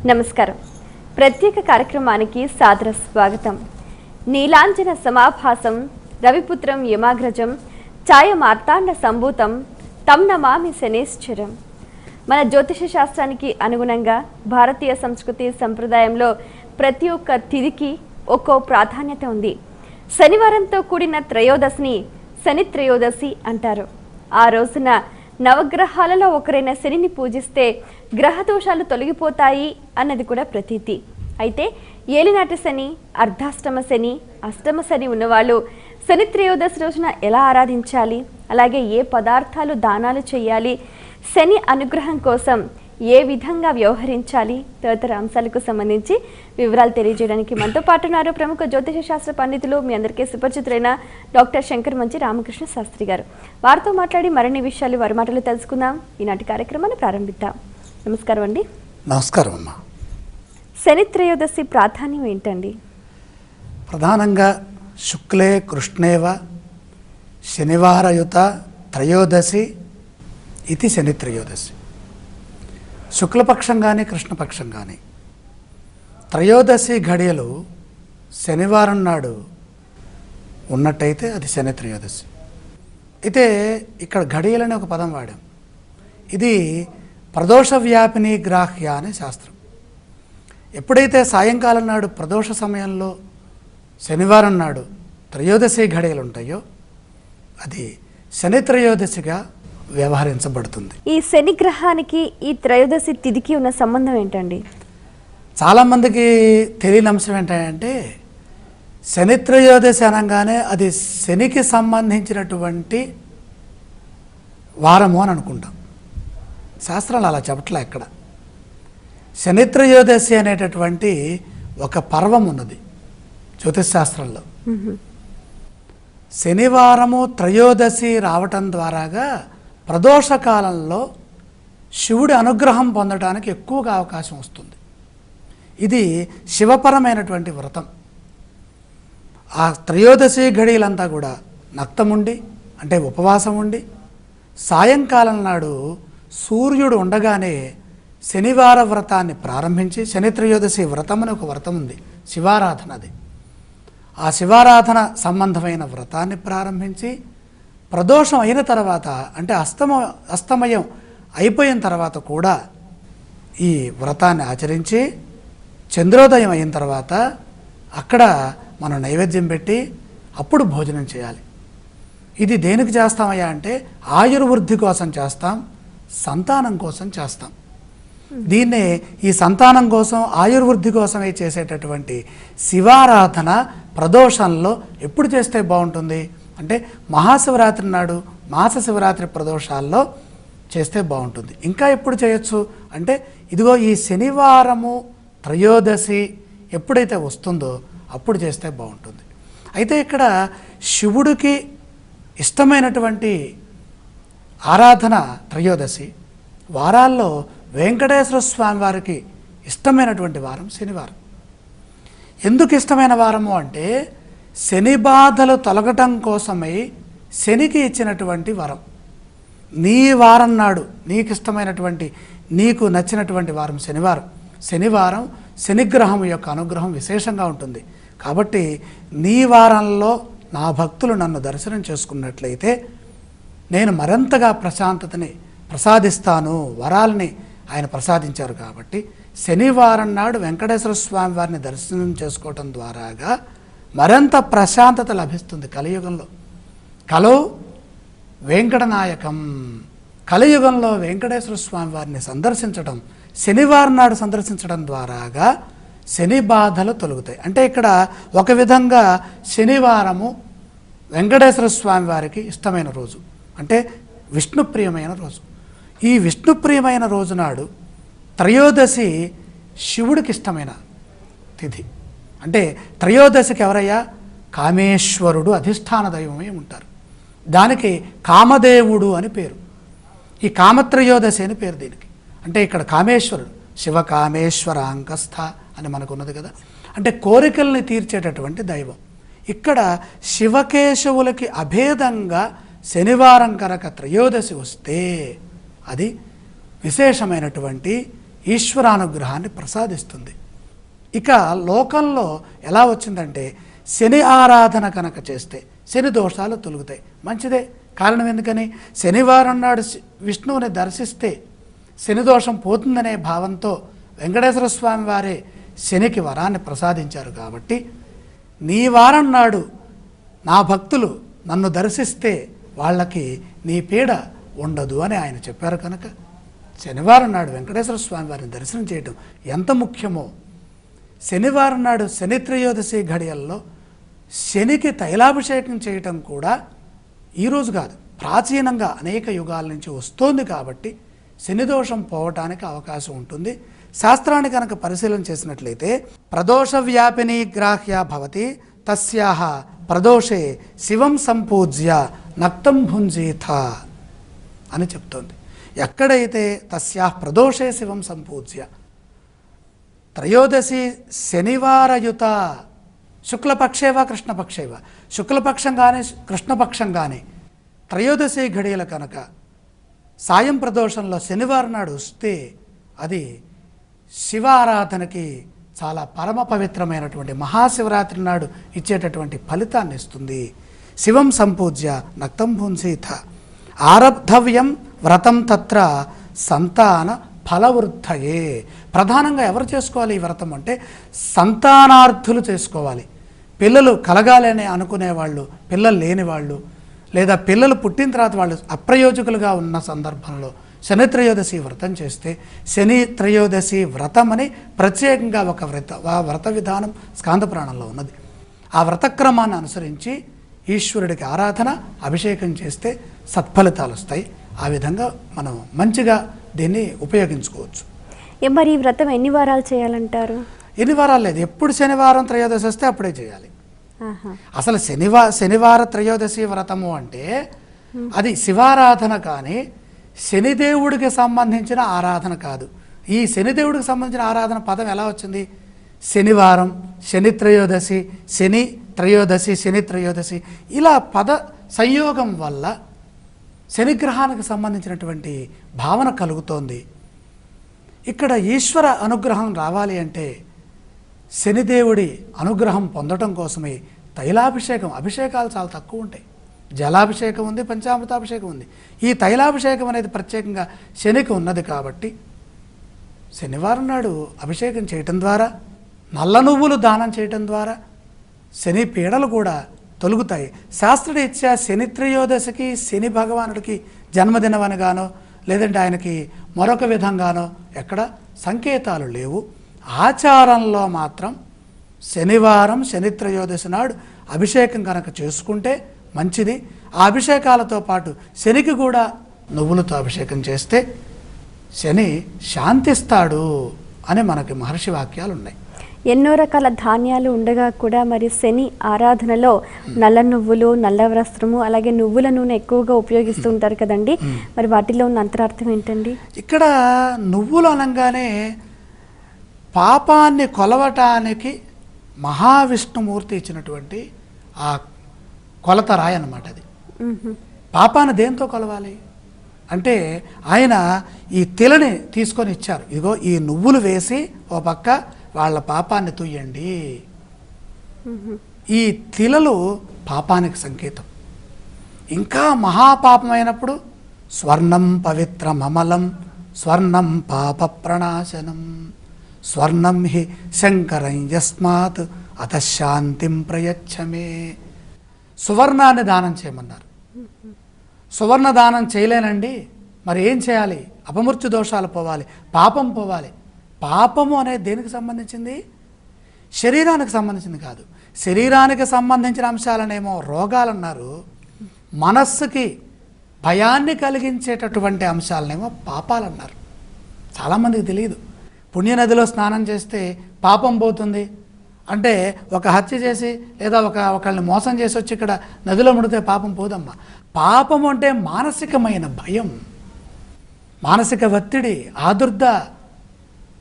నమస్కారం. ప్రత్యేక కార్యక్రమానికి సాదర స్వాగతం. నీలాంజన సమాభాసం రవిపుత్రం యమాగ్రజం ఛాయ మార్తాండ సంభూతం తం నమామి శనేశ్వరం. మన జ్యోతిష శాస్త్రానికి అనుగుణంగా భారతీయ సంస్కృతి సంప్రదాయంలో ప్రతి ఒక్క తిథికి ఒక్కో ప్రాధాన్యత ఉంది. శనివారంతో కూడిన త్రయోదశిని శని త్రయోదశి అంటారు. ఆ రోజున నవగ్రహాలలో ఒకరైన శనిని పూజిస్తే గ్రహదోషాలు తొలగిపోతాయి అన్నది కూడా ప్రతీతి. అయితే ఏలినాటి శని, అర్ధాష్టమ శని, అష్టమ శని ఉన్నవాళ్ళు శని త్రయోదశి రోజున ఎలా ఆరాధించాలి, అలాగే ఏ పదార్థాలు దానాలు చేయాలి, శని అనుగ్రహం కోసం ఏ విధంగా వ్యవహరించాలి తదితర అంశాలకు సంబంధించి వివరాలు తెలియజేయడానికి మనతో పాటు ఉన్నారు ప్రముఖ జ్యోతిష శాస్త్ర పండితులు, మీ అందరికీ సుపరిచితులైన డాక్టర్ శంకర్ మంచి రామకృష్ణ శాస్త్రి గారు. వారితో మాట్లాడి మరిన్ని విషయాలు వారి మాటలు తెలుసుకుందాం. ఈనాటి కార్యక్రమాన్ని ప్రారంభిద్దాం. నమస్కారం అండి. నమస్కారం అమ్మా. శని త్రయోదశి ప్రాధాన్యం ఏంటండి? ప్రధానంగా శుక్లే కృష్ణేవ శనివారయుత త్రయోదశి ఇది శని త్రయోదశి. శుక్లపక్షం కానీ కృష్ణపక్షం కానీ త్రయోదశి ఘడియలు శనివారం నాడు ఉన్నట్టయితే అది శని త్రయోదశి. అయితే ఇక్కడ ఘడియలని ఒక పదం వాడాం. ఇది ప్రదోష వ్యాపిని గ్రాహ్య అనే శాస్త్రం. ఎప్పుడైతే సాయంకాలం నాడు ప్రదోష సమయంలో శనివారం నాడు త్రయోదశి ఘడియలు ఉంటాయో అది శని త్రయోదశిగా వ్యవహరించబడుతుంది. ఈ శని గ్రహానికి ఈ త్రయోదశి తిథికి ఉన్న సంబంధం ఏంటండి? చాలామందికి తెలియని అంశం ఏంటంటే శని త్రయోదశి అనగానే అది శనికి సంబంధించినటువంటి వారము అని అనుకుంటాం. శాస్త్రాలు అలా చెప్పట్లే. ఎక్కడ శని త్రయోదశి అనేటటువంటి ఒక పర్వం ఉన్నది జ్యోతిష్ శాస్త్రంలో. శనివారము త్రయోదశి రావటం ద్వారాగా ప్రదోష కాలంలో శివుడి అనుగ్రహం పొందడానికి ఎక్కువగా అవకాశం వస్తుంది. ఇది శివపరమైనటువంటి వ్రతం. ఆ త్రయోదశి ఘడియలంతా కూడా నక్తముండి అంటే ఉపవాసం ఉండి సాయంకాలం నాడు సూర్యుడు ఉండగానే శనివార వ్రతాన్ని ప్రారంభించి, శని త్రయోదశి వ్రతం అని ఒక వ్రతం ఉంది, శివారాధన. అది ఆ శివారాధన సంబంధమైన వ్రతాన్ని ప్రారంభించి ప్రదోషం అయిన తర్వాత అంటే అస్తమయం అయిపోయిన తర్వాత కూడా ఈ వ్రతాన్ని ఆచరించి చంద్రోదయం అయిన తర్వాత అక్కడ మనం నైవేద్యం పెట్టి అప్పుడు భోజనం చేయాలి. ఇది దేనికి చేస్తామయ్యా అంటే ఆయుర్వృద్ధి కోసం చేస్తాం, సంతానం కోసం చేస్తాం. దీన్నే ఈ సంతానం కోసం ఆయుర్వృద్ధి కోసమే చేసేటటువంటి శివారాధన ప్రదోషంలో ఎప్పుడు చేస్తే బాగుంటుంది అంటే మహాశివరాత్రి నాడు, మాస శివరాత్రి ప్రదోషాల్లో చేస్తే బాగుంటుంది. ఇంకా ఎప్పుడు చేయొచ్చు అంటే ఇదిగో ఈ శనివారము త్రయోదశి ఎప్పుడైతే వస్తుందో అప్పుడు చేస్తే బాగుంటుంది. అయితే ఇక్కడ శివుడికి ఇష్టమైనటువంటి ఆరాధన త్రయోదశి. వారాల్లో వెంకటేశ్వర స్వామి వారికి ఇష్టమైనటువంటి వారం శనివారం. ఎందుకు ఇష్టమైన వారము అంటే శని బాధలు తొలగటం కోసమై శనికి ఇచ్చినటువంటి వరం. నీ వారం నాడు నీకు ఇష్టమైనటువంటి, నీకు నచ్చినటువంటి వారం శనివారం. శనివారం శనిగ్రహం యొక్క అనుగ్రహం విశేషంగా ఉంటుంది. కాబట్టి నీ వారంలో నా భక్తులు నన్ను దర్శనం చేసుకున్నట్లయితే నేను మరింతగా ప్రశాంతతని ప్రసాదిస్తాను. వరాలని ఆయన ప్రసాదించారు. కాబట్టి శనివారం నాడు వెంకటేశ్వర స్వామి వారిని దర్శనం చేసుకోవటం ద్వారాగా మరింత ప్రశాంతత లభిస్తుంది. కలియుగంలో కలో వెంకటనాయకం, కలియుగంలో వెంకటేశ్వర స్వామి వారిని సందర్శించడం, శనివారం నాడు సందర్శించడం ద్వారాగా శని బాధలు తొలగుతాయి. అంటే ఇక్కడ ఒక విధంగా శనివారము వెంకటేశ్వర స్వామి వారికి ఇష్టమైన రోజు, అంటే విష్ణుప్రియమైన రోజు. ఈ విష్ణుప్రియమైన రోజు నాడు త్రయోదశి శివుడికి ఇష్టమైన తిథి. అంటే త్రయోదశికి ఎవరయ్యా? కామేశ్వరుడు అధిష్టాన దైవమై ఉంటారు. దానికి కామదేవుడు అని పేరు. ఈ కామత్రయోదశి అని పేరు దీనికి. అంటే ఇక్కడ కామేశ్వరుడు శివ కామేశ్వరాంకస్థ అని మనకున్నది కదా. అంటే కోరికల్ని తీర్చేటటువంటి దైవం. ఇక్కడ శివకేశవులకి అభేదంగా శనివారం కనుక త్రయోదశి వస్తే అది విశేషమైనటువంటి ఈశ్వరానుగ్రహాన్ని ప్రసాదిస్తుంది. ఇక లోకంలో ఎలా వచ్చిందంటే శని ఆరాధన కనుక చేస్తే శని దోషాలు తొలుగుతాయి. మంచిదే. కారణం ఎందుకని? శనివారం నాడు విష్ణువుని దర్శిస్తే శని దోషం పోతుందనే భావంతో వెంకటేశ్వర స్వామి వారే శనికి వరాన్ని ప్రసాదించారు. కాబట్టి నీ వారం నాడు నా భక్తులు నన్ను దర్శిస్తే వాళ్ళకి నీ పీడ ఉండదు అని ఆయన చెప్పారు. కనుక శనివారం నాడు వెంకటేశ్వర స్వామి వారిని దర్శనం చేయడం ఎంత ముఖ్యమో, శనివారం నాడు శని త్రయోదశి ఘడియల్లో శనికి తైలాభిషేకం చేయటం కూడా ఈరోజు కాదు, ప్రాచీనంగా అనేక యుగాల నుంచి వస్తోంది. కాబట్టి శని దోషం పోవటానికి అవకాశం ఉంటుంది. శాస్త్రాన్ని కనుక పరిశీలన చేసినట్లయితే ప్రదోష వ్యాపిని గ్రాహ్య భవతి తస్యాహ ప్రదోషే శివం సంపూజ్య నక్తం భుంజీథ అని చెప్తోంది. ఎక్కడైతే తస్యాహ ప్రదోషే శివం సంపూజ్య, త్రయోదశి శనివారయుత, శుక్లపక్షేవా కృష్ణపక్షేవా, శుక్లపక్షం కానీ కృష్ణపక్షం కానీ త్రయోదశి ఘడియల కనుక సాయం ప్రదోషంలో శనివారం నాడు వస్తే అది శివారాధనకి చాలా పరమ పవిత్రమైనటువంటి మహాశివరాత్రి నాడు ఇచ్చేటటువంటి ఫలితాన్ని ఇస్తుంది. శివం సంపూజ్య నక్తం భుంసీథ ఆరబ్ధవ్యం వ్రతం తత్ర సంతాన ఫలవృద్ధయే. ప్రధానంగా ఎవరు చేసుకోవాలి ఈ వ్రతం అంటే సంతానార్థులు చేసుకోవాలి. పిల్లలు కలగాలని అనుకునేవాళ్ళు, పిల్లలు లేనివాళ్ళు, లేదా పిల్లలు పుట్టిన తర్వాత వాళ్ళు అప్రయోజకులుగా ఉన్న సందర్భంలో శని త్రయోదశి వ్రతం చేస్తే, శని త్రయోదశి వ్రతం అని ప్రత్యేకంగా ఒక వ్రత విధానం స్కాంద పురాణంలో ఉన్నది. ఆ వ్రతక్రమాన్ని అనుసరించి ఈశ్వరుడికి ఆరాధన అభిషేకం చేస్తే సత్ఫలితాలు వస్తాయి. ఆ విధంగా మనం మంచిగా దీన్ని ఉపయోగించుకోవచ్చు. మరి ఈ వ్రతం ఎన్ని వారాలు చేయాలంటారు? ఎన్ని వారాలు లేదు, ఎప్పుడు శనివారం త్రయోదశి వస్తే అప్పుడే చేయాలి. అసలు శనివార త్రయోదశి వ్రతము అంటే అది శివారాధన కానీ శనిదేవుడికి సంబంధించిన ఆరాధన కాదు. ఈ శనిదేవుడికి సంబంధించిన ఆరాధన పదం ఎలా వచ్చింది? శనివారం, శని త్రయోదశి, శని త్రయోదశి, శని త్రయోదశి, ఇలా పద సంయోగం వల్ల శనిగ్రహానికి సంబంధించినటువంటి భావన కలుగుతోంది. ఇక్కడ ఈశ్వర అనుగ్రహం రావాలి అంటే శనిదేవుడి అనుగ్రహం పొందటం కోసమే తైలాభిషేకం, అభిషేకాలు చాలా తక్కువ ఉంటాయి. జలాభిషేకం ఉంది, పంచామృతాభిషేకం ఉంది. ఈ తైలాభిషేకం అనేది ప్రత్యేకంగా శనికి ఉన్నది. కాబట్టి శనివారం నాడు అభిషేకం చేయటం ద్వారా, నల్ల నువ్వులు దానం చేయటం ద్వారా శని పీడలు కూడా తొలుగుతాయి. శాస్త్రరీత్యా శని త్రయోదశికి శని భగవానుడికి జన్మదినమనిగానో లేదంటే ఆయనకి మరొక విధంగానో ఎక్కడ సంకేతాలు లేవు. ఆచారంలో మాత్రం శనివారం శని త్రయోదశి నాడు అభిషేకం కనుక చేసుకుంటే మంచిది. ఆ అభిషేకాలతో పాటు శనికి కూడా నువ్వులతో అభిషేకం చేస్తే శని శాంతిస్తాడు అని మనకి మహర్షి వాక్యాలు ఉన్నాయి. ఎన్నో రకాల ధాన్యాలు ఉండగా కూడా మరి శని ఆరాధనలో నల్ల నువ్వులు, నల్ల వస్త్రము, అలాగే నువ్వుల నూనె ఎక్కువగా ఉపయోగిస్తూ ఉంటారు కదండి. మరి వాటిలో ఉన్న అంతరార్థం ఏంటండి? ఇక్కడ నువ్వులు అనగానే పాపాన్ని కొలవటానికి మహావిష్ణుమూర్తి ఇచ్చినటువంటి ఆ కొలత రాయి అన్నమాట. అది పాపాన్ని దేంతో కొలవాలి అంటే ఆయన ఈ తిలని తీసుకొని ఇచ్చారు. ఇదిగో ఈ నువ్వులు వేసి ఓ పక్క వాళ్ళ పాపాన్ని తుయ్యండి. ఈ తిలలు పాపానికి సంకేతం. ఇంకా మహాపాపమైనప్పుడు స్వర్ణం పవిత్రమమలం స్వర్ణం పాప ప్రణాశనం స్వర్ణం హి శంకరం యస్మాత్ అతశాంతిం ప్రయచ్చమే. సువర్ణాన్ని దానం చేయమన్నారు. సువర్ణ దానం చేయలేనండి, మరి ఏం చేయాలి? అపమృత్యు దోషాలు పోవాలి, పాపం పోవాలి. పాపము అనేది దేనికి సంబంధించింది? శరీరానికి సంబంధించింది కాదు. శరీరానికి సంబంధించిన అంశాలనేమో రోగాలన్నారు, మనస్సుకి భయాన్ని కలిగించేటటువంటి అంశాలనేమో పాపాలన్నారు. చాలామందికి తెలియదు. పుణ్యనదిలో స్నానం చేస్తే పాపం పోతుంది అంటే ఒక హత్య చేసి లేదా ఒకళ్ళని మోసం చేసి వచ్చి ఇక్కడ నదిలో ముడితే పాపం పోదమ్మా. పాపం అంటే మానసికమైన భయం, మానసిక ఒత్తిడి, ఆదుర్ద,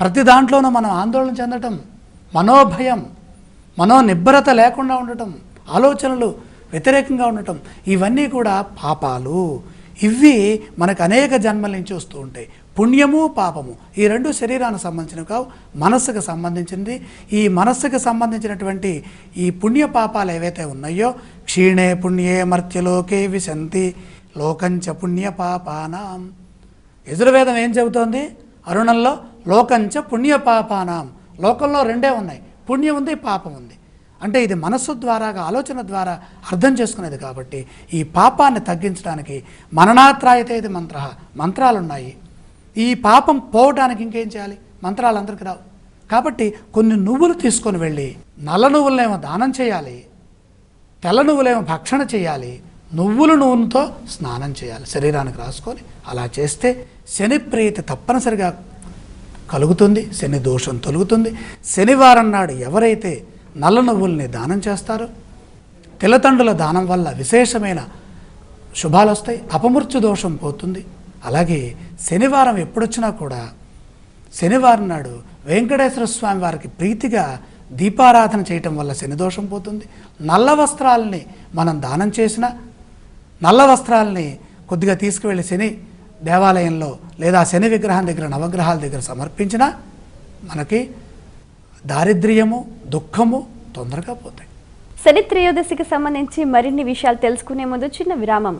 ప్రతి దాంట్లోనూ మనం ఆందోళన చెందటం, మనోభయం, మనోనిబ్బరత లేకుండా ఉండటం, ఆలోచనలు వ్యతిరేకంగా ఉండటం, ఇవన్నీ కూడా పాపాలు. ఇవి మనకు అనేక జన్మల నుంచి వస్తూ ఉంటాయి. పుణ్యము పాపము ఈ రెండు శరీరానికి సంబంధించినవి కావు, మనస్సుకు సంబంధించింది. ఈ మనస్సుకు సంబంధించినటువంటి ఈ పుణ్య పాపాలు ఏవైతే ఉన్నాయో క్షీణే పుణ్యే మర్త్యలోకే విశంతి లోకంచ పుణ్య పాపానాం. యజుర్వేదం ఏం చెబుతోంది? అరుణంలో లోకంచ పుణ్య పాపానాం. లోకంలో రెండే ఉన్నాయి, పుణ్యం ఉంది, పాపం ఉంది. అంటే ఇది మనస్సు ద్వారా ఆలోచన ద్వారా అర్థం చేసుకునేది. కాబట్టి ఈ పాపాన్ని తగ్గించడానికి మననాత్రాయతే ఇది మంత్రాలు ఉన్నాయి. ఈ పాపం పోవడానికి ఇంకేం చేయాలి? మంత్రాలు అందరికీ రావు. కాబట్టి కొన్ని నువ్వులు తీసుకొని వెళ్ళి నల్ల నువ్వులనేమో దానం చేయాలి, తెల్ల నువ్వులేమో భక్షణ చేయాలి, నువ్వుల నూనెతో స్నానం చేయాలి, శరీరానికి రాసుకొని. అలా చేస్తే శని ప్రీతి తప్పనిసరిగా కలుగుతుంది, శని దోషం తొలుగుతుంది. శనివారం నాడు ఎవరైతే నల్ల నువ్వుల్ని దానం చేస్తారో తెల్లతండుల దానం వల్ల విశేషమైన శుభాలు వస్తాయి, అపమృత్యు దోషం పోతుంది. అలాగే శనివారం ఎప్పుడొచ్చినా కూడా శనివారం నాడు వెంకటేశ్వర స్వామి వారికి ప్రీతిగా దీపారాధన చేయటం వల్ల శని దోషం పోతుంది. నల్ల వస్త్రాలని మనం దానం చేసిన, నల్ల వస్త్రాలని కొద్దిగా తీసుకువెళ్ళి శని దేవాలయంలో లేదా శని విగ్రహం దగ్గర నవగ్రహాల దగ్గర సమర్పించినా మనకి దారిద్ర్యము దుఃఖము తొందరగా పోతాయి. శని త్రయోదశికి సంబంధించి మరిన్ని విషయాలు తెలుసుకునే ముందు చిన్న విరామం.